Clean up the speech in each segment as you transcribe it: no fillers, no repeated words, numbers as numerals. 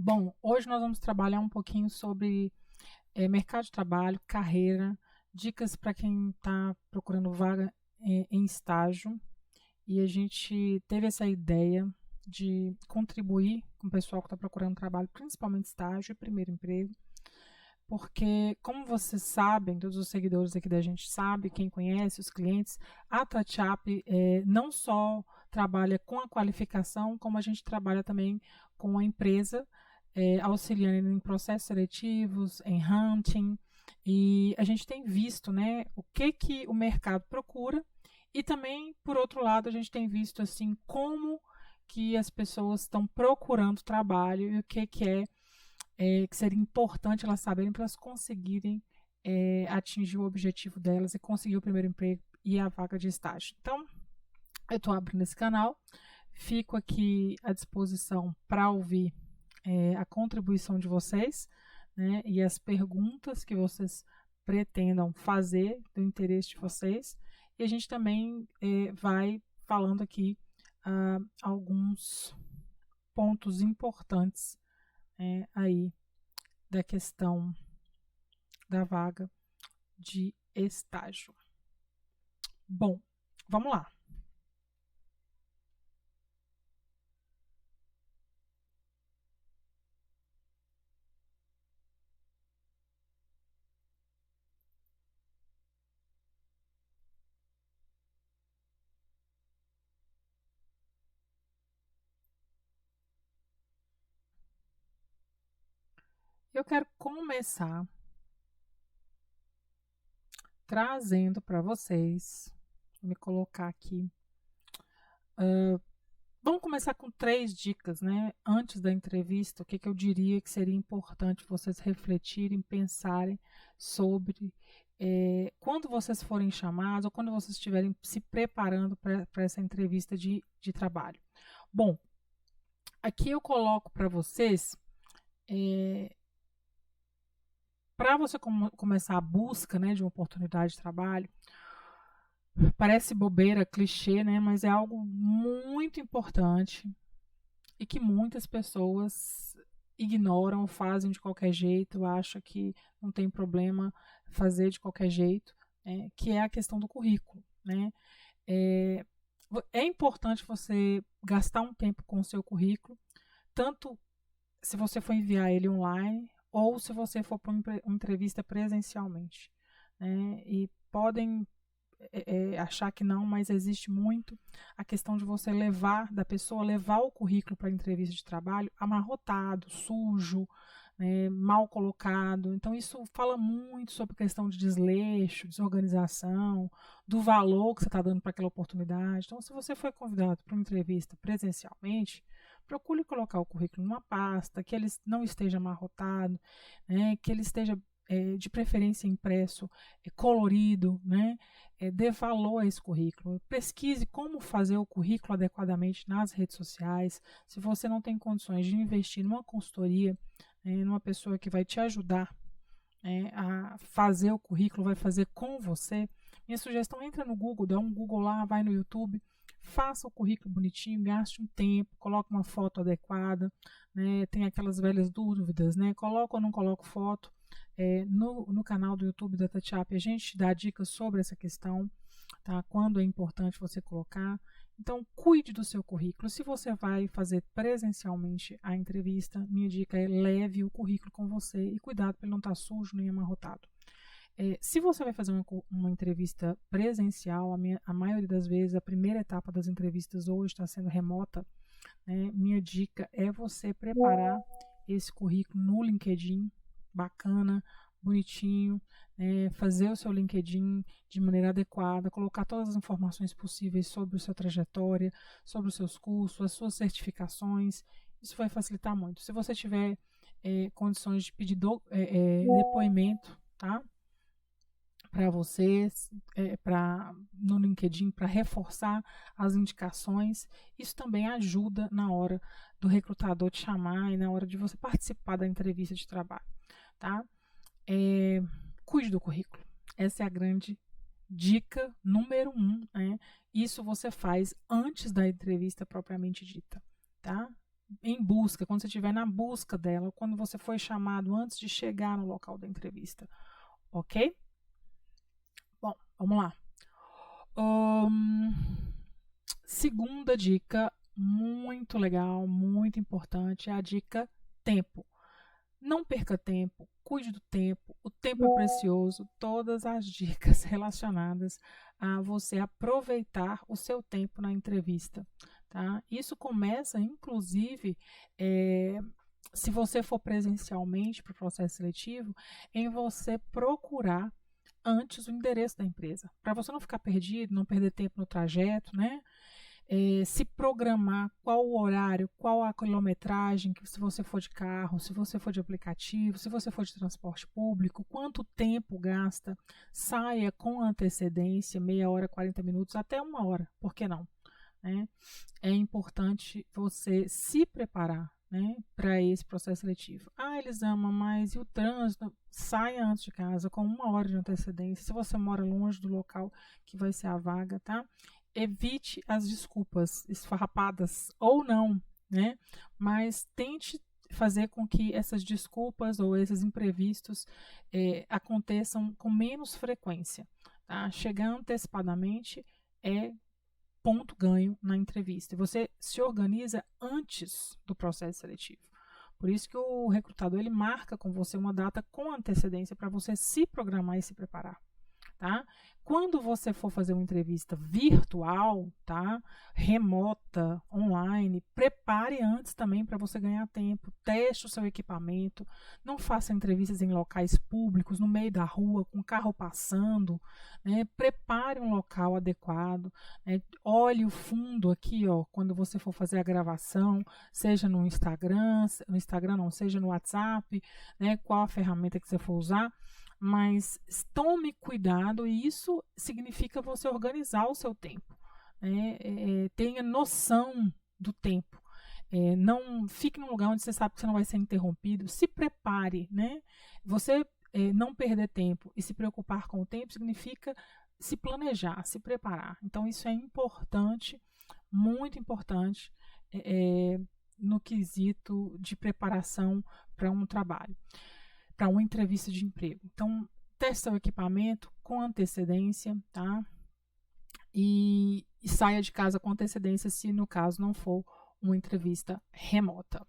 Bom, hoje nós vamos trabalhar um pouquinho sobre mercado de trabalho, carreira, dicas para quem está procurando vaga em estágio. E a gente teve essa ideia de contribuir com o pessoal que está procurando trabalho, principalmente estágio e primeiro emprego, porque, como vocês sabem, todos os seguidores aqui da gente sabem, quem conhece, os clientes, a Touchup não só trabalha com a qualificação, como a gente trabalha também com a empresa, auxiliando em processos seletivos, em hunting, e a gente tem visto, né, o que o mercado procura, e também, por outro lado, a gente tem visto assim como que as pessoas estão procurando trabalho e o que seria importante elas saberem para elas conseguirem atingir o objetivo delas e conseguir o primeiro emprego e a vaga de estágio. Então, eu estou abrindo esse canal, fico aqui à disposição para ouvir a contribuição de vocês, né, e as perguntas que vocês pretendam fazer do interesse de vocês. E a gente também vai falando aqui alguns pontos importantes aí da questão da vaga de estágio. Bom, vamos lá. Eu quero começar trazendo para vocês, vou me colocar aqui. Vamos começar com 3 dicas, né? Antes da entrevista, o que eu diria que seria importante vocês refletirem, pensarem sobre quando vocês forem chamados ou quando vocês estiverem se preparando para essa entrevista de trabalho. Bom, aqui eu coloco para vocês, para você começar a busca, né, de uma oportunidade de trabalho. Parece bobeira, clichê, né? Mas é algo muito importante e que muitas pessoas ignoram, fazem de qualquer jeito, acham que não tem problema fazer de qualquer jeito, né? Que é a questão do currículo, né? É importante você gastar um tempo com o seu currículo, tanto se você for enviar ele online ou se você for para uma entrevista presencialmente, né? E podem achar que não, mas existe muito a questão de você da pessoa levar o currículo para a entrevista de trabalho amarrotado, sujo, né, mal colocado. Então, isso fala muito sobre a questão de desleixo, desorganização, do valor que você está dando para aquela oportunidade. Então, se você foi convidado para uma entrevista presencialmente, procure colocar o currículo numa pasta, que ele não esteja amarrotado, né, que ele esteja de preferência impresso, colorido, né? Dê valor a esse currículo. Pesquise como fazer o currículo adequadamente nas redes sociais. Se você não tem condições de investir numa consultoria, numa pessoa que vai te ajudar a fazer o currículo, vai fazer com você, minha sugestão, entra no Google, dá um Google lá, vai no YouTube, faça o currículo bonitinho, gaste um tempo, coloque uma foto adequada, né? Tem aquelas velhas dúvidas, né? Coloco ou não coloco foto? No canal do YouTube da Touchup a gente dá dicas sobre essa questão, tá? Quando é importante você colocar. Então, cuide do seu currículo. Se você vai fazer presencialmente a entrevista, minha dica é leve o currículo com você e cuidado para ele não estar sujo nem amarrotado. Se você vai fazer uma entrevista presencial, a maioria das vezes, a primeira etapa das entrevistas hoje está sendo remota, né? Minha dica é você preparar esse currículo no LinkedIn, bacana, bonitinho, fazer o seu LinkedIn de maneira adequada, colocar todas as informações possíveis sobre a sua trajetória, sobre os seus cursos, as suas certificações. Isso vai facilitar muito. Se você tiver condições de pedir depoimento, tá? Para vocês, no LinkedIn, para reforçar as indicações. Isso também ajuda na hora do recrutador te chamar e na hora de você participar da entrevista de trabalho. Tá? Cuide do currículo. Essa é a grande dica número 1. Né? Isso você faz antes da entrevista propriamente dita. Tá? em busca, quando você estiver na busca dela, quando você foi chamado antes de chegar no local da entrevista, ok? Bom, vamos lá. Segunda dica, muito legal, muito importante, é a dica tempo. Não perca tempo, cuide do tempo, o tempo é precioso, todas as dicas relacionadas a você aproveitar o seu tempo na entrevista, tá? Isso começa, inclusive, se você for presencialmente para o processo seletivo, em você procurar antes o endereço da empresa, para você não ficar perdido, não perder tempo no trajeto, né? Se programar qual o horário, qual a quilometragem, que se você for de carro, se você for de aplicativo, se você for de transporte público, quanto tempo gasta, saia com antecedência, meia hora, 40 minutos, até uma hora, por que não? Né? É importante você se preparar, né, para esse processo seletivo. Elisama, mas e o trânsito? Saia antes de casa com uma hora de antecedência, se você mora longe do local que vai ser a vaga, tá? Evite as desculpas esfarrapadas ou não, né? Mas tente fazer com que essas desculpas ou esses imprevistos aconteçam com menos frequência, tá? Chegar antecipadamente é ponto ganho na entrevista. Você se organiza antes do processo seletivo. Por isso que o recrutador ele marca com você uma data com antecedência para você se programar e se preparar. Tá? Quando você for fazer uma entrevista virtual, tá? Remota, online, prepare antes também para você ganhar tempo. Teste o seu equipamento. Não faça entrevistas em locais públicos, no meio da rua, com o carro passando. Né? Prepare um local adequado. Né? Olhe o fundo aqui, ó, quando você for fazer a gravação, seja no Instagram não, seja no WhatsApp, né? Qual a ferramenta que você for usar. Mas tome cuidado, e isso significa você organizar o seu tempo. Né? Tenha noção do tempo. Não fique num lugar onde você sabe que você não vai ser interrompido. Se prepare. Né? Você não perder tempo e se preocupar com o tempo significa se planejar, se preparar. Então, isso é importante, muito importante, no quesito de preparação para um trabalho, para uma entrevista de emprego. Então, teste o equipamento com antecedência, tá? E saia de casa com antecedência se, no caso, não for uma entrevista remota.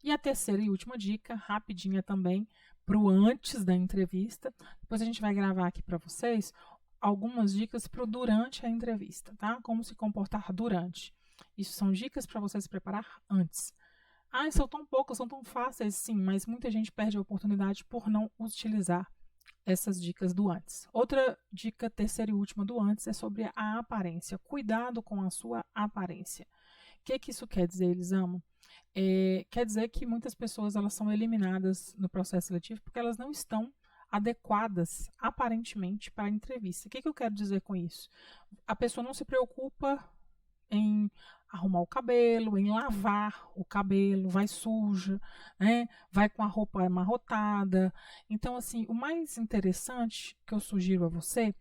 E a terceira e última dica, rapidinha também, para o antes da entrevista. Depois a gente vai gravar aqui para vocês algumas dicas para o durante a entrevista, tá? Como se comportar durante. Isso são dicas para você se preparar antes. São tão poucas, são tão fáceis, sim, mas muita gente perde a oportunidade por não utilizar essas dicas do antes. Outra dica, terceira e última do antes, é sobre a aparência. Cuidado com a sua aparência. O que isso quer dizer, Elisama? Quer dizer que muitas pessoas elas são eliminadas no processo seletivo porque elas não estão adequadas, aparentemente, para a entrevista. O que eu quero dizer com isso? A pessoa não se preocupa em arrumar o cabelo, em lavar o cabelo, vai suja, né? Vai com a roupa amarrotada. Então, assim, o mais interessante que eu sugiro a você,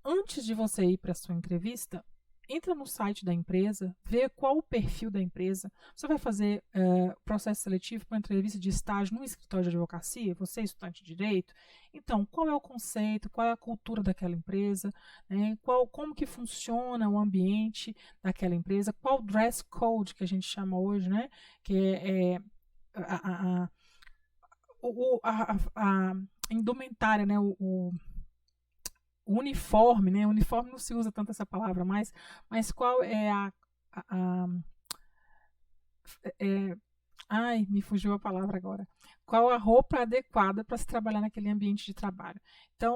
antes de você ir para a sua entrevista, entra no site da empresa, vê qual o perfil da empresa. Você vai fazer processo seletivo para uma entrevista de estágio no escritório de advocacia, você é estudante de direito. Então, qual é o conceito, qual é a cultura daquela empresa, né? Como que funciona o ambiente daquela empresa, qual o dress code que a gente chama hoje, né? Que a indumentária, né? O uniforme, né? Uniforme não se usa tanto essa palavra, mas qual é me fugiu a palavra agora. Qual a roupa adequada para se trabalhar naquele ambiente de trabalho? Então,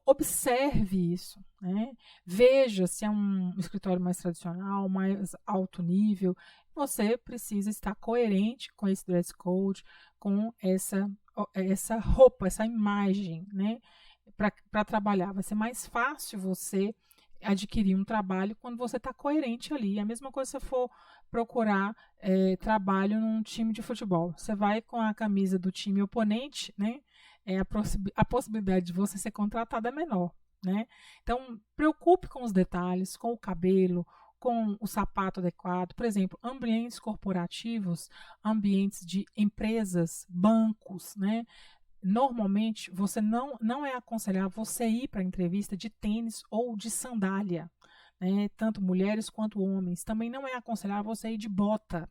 observe isso, né? Veja se é um escritório mais tradicional, mais alto nível. Você precisa estar coerente com esse dress code, com essa roupa, essa imagem, né? Para trabalhar. Vai ser mais fácil você adquirir um trabalho quando você está coerente ali. A mesma coisa se você for procurar trabalho num time de futebol. Você vai com a camisa do time oponente, né? A possibilidade de você ser contratado é menor, né? Então, preocupe com os detalhes, com o cabelo, com o sapato adequado. Por exemplo, ambientes corporativos, ambientes de empresas, bancos, né? Normalmente, você não é aconselhável você ir para a entrevista de tênis ou de sandália, né? Tanto mulheres quanto homens. Também não é aconselhável você ir de bota,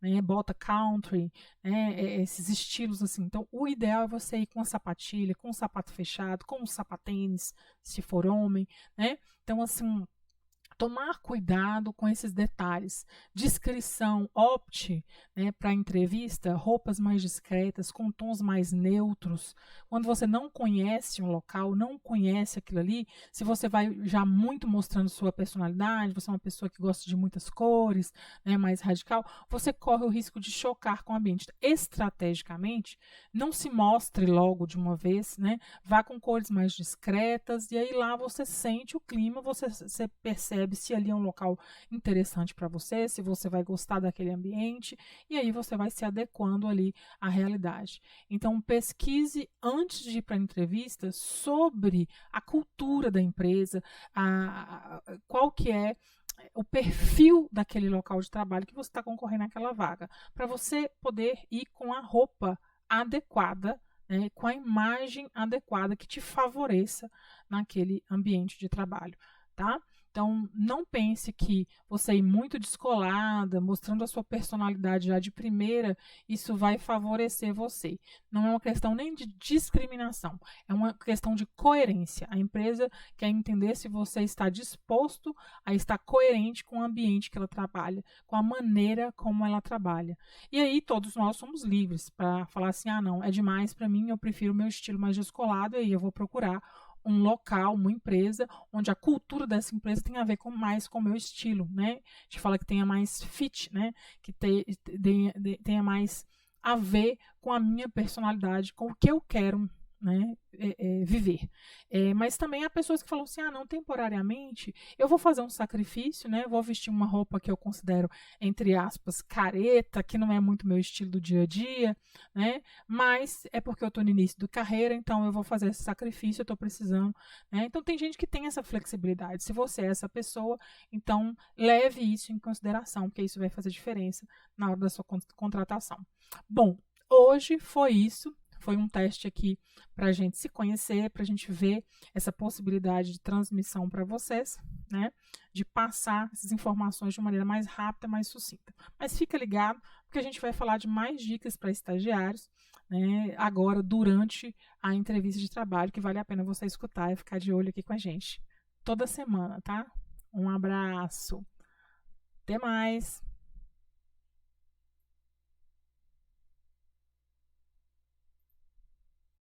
né? Bota country, né? Esses estilos assim. Então, o ideal é você ir com a sapatilha, com o sapato fechado, com o sapatênis, se for homem, né? Então, assim, tomar cuidado com esses detalhes. Descrição, opte, né, para entrevista, roupas mais discretas, com tons mais neutros. Quando você não conhece um local, não conhece aquilo ali, se você vai já muito mostrando sua personalidade, você é uma pessoa que gosta de muitas cores, né, mais radical, você corre o risco de chocar com o ambiente. Estrategicamente, não se mostre logo de uma vez, né, vá com cores mais discretas, e aí lá você sente o clima, você percebe se ali é um local interessante para você, se você vai gostar daquele ambiente, e aí você vai se adequando ali à realidade. Então, pesquise antes de ir para a entrevista sobre a cultura da empresa, qual que é o perfil daquele local de trabalho que você está concorrendo àquela vaga, para você poder ir com a roupa adequada, né, com a imagem adequada que te favoreça naquele ambiente de trabalho, tá? Então, não pense que você ir muito descolada, mostrando a sua personalidade já de primeira, isso vai favorecer você. Não é uma questão nem de discriminação, é uma questão de coerência. A empresa quer entender se você está disposto a estar coerente com o ambiente que ela trabalha, com a maneira como ela trabalha. E aí, todos nós somos livres para falar assim: ah, não, é demais para mim, eu prefiro o meu estilo mais descolado, e aí eu vou procurar um local, uma empresa, onde a cultura dessa empresa tem a ver mais com o meu estilo, né? A gente fala que tenha mais fit, né? Que tenha mais a ver com a minha personalidade, com o que eu quero, né, viver. Mas também há pessoas que falam assim: ah, não, temporariamente eu vou fazer um sacrifício, né, vou vestir uma roupa que eu considero, entre aspas, careta, que não é muito meu estilo do dia a dia, né, mas é porque eu estou no início da carreira, então eu vou fazer esse sacrifício, eu estou precisando, né? Então tem gente que tem essa flexibilidade. Se você é essa pessoa, então leve isso em consideração, porque isso vai fazer diferença na hora da sua contratação. Bom, hoje foi isso. Foi um teste aqui para a gente se conhecer, para a gente ver essa possibilidade de transmissão para vocês, né? De passar essas informações de uma maneira mais rápida, mais sucinta. Mas fica ligado, porque a gente vai falar de mais dicas para estagiários, né? Agora, durante a entrevista de trabalho, que vale a pena você escutar e ficar de olho aqui com a gente. Toda semana, tá? Um abraço. Até mais.